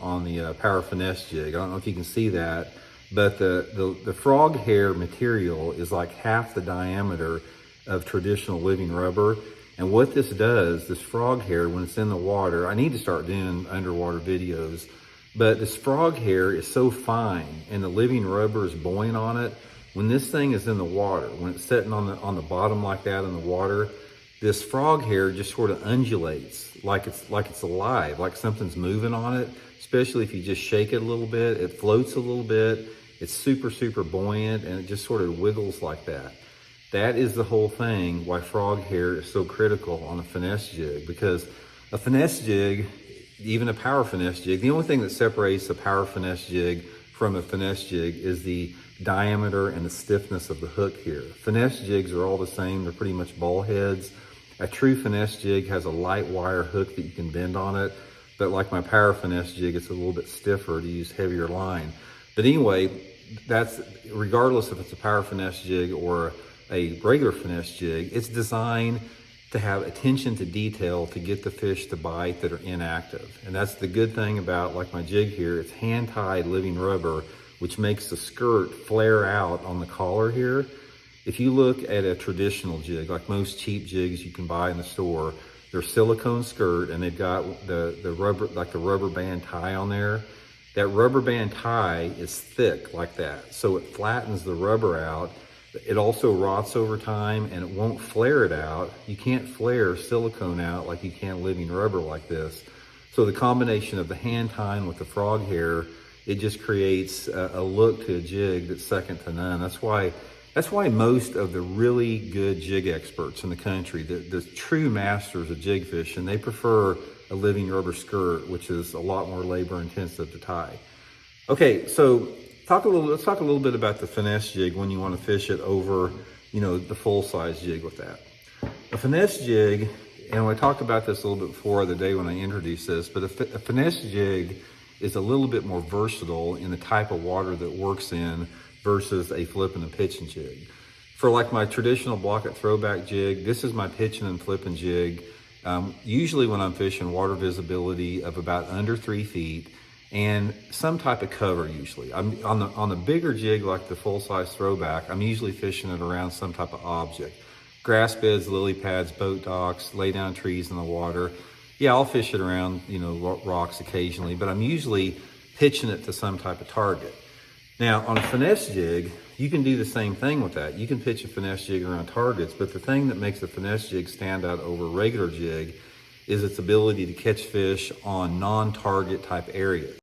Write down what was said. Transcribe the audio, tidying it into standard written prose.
on the Power Finesse jig. I don't know if you can see that, but the frog hair material is like half the diameter of traditional living rubber. And what this does, this frog hair, when it's in the water, I need to start doing underwater videos, but this frog hair is so fine and the living rubber is buoyant on it. When this thing is in the water, when it's sitting on the bottom like that in the water, this frog hair just sort of undulates like it's alive, like something's moving on it. Especially if you just shake it a little bit, it floats a little bit. It's super, super buoyant, and it just sort of wiggles like that. That is the whole thing why frog hair is so critical on a finesse jig, because a finesse jig, even a power finesse jig, the only thing that separates a power finesse jig from a finesse jig is the diameter and the stiffness of the hook here. Finesse jigs are all the same. They're pretty much ball heads. A true finesse jig has a light wire hook that you can bend on it. But like my power finesse jig, it's a little bit stiffer to use heavier line. But anyway, that's regardless if it's a power finesse jig or a regular finesse jig, it's designed to have attention to detail to get the fish to bite that are inactive. And that's the good thing about like my jig here. It's hand-tied living rubber, which makes the skirt flare out on the collar here. If you look at a traditional jig, like most cheap jigs you can buy in the store, they're silicone skirt and they've got the rubber, like the rubber band tie on there. That rubber band tie is thick like that, so it flattens the rubber out. It also rots over time and it won't flare it out. You can't flare silicone out like you can living rubber like this. So the combination of the hand tying with the frog hair, it just creates a look to a jig that's second to none. That's why most of the really good jig experts in the country, the true masters of jig fishing, they prefer a living rubber skirt, which is a lot more labor intensive to tie. Okay, so let's talk a little bit about the finesse jig when you want to fish it over, the full size jig with that. A finesse jig, and I talked about this a little bit before the day when I introduced this, but a finesse jig is a little bit more versatile in the type of water that works in versus a flipping and pitching jig. For like my traditional block it throwback jig, this is my pitching and flipping jig. Usually when I'm fishing, water visibility of about under 3 feet and some type of cover usually. I'm on the bigger jig like the full size throwback, I'm usually fishing it around some type of object. Grass beds, lily pads, boat docks, lay down trees in the water. Yeah, I'll fish it around, rocks occasionally, but I'm usually pitching it to some type of target. Now, on a finesse jig, you can do the same thing with that. You can pitch a finesse jig around targets, but the thing that makes a finesse jig stand out over a regular jig is its ability to catch fish on non-target type areas.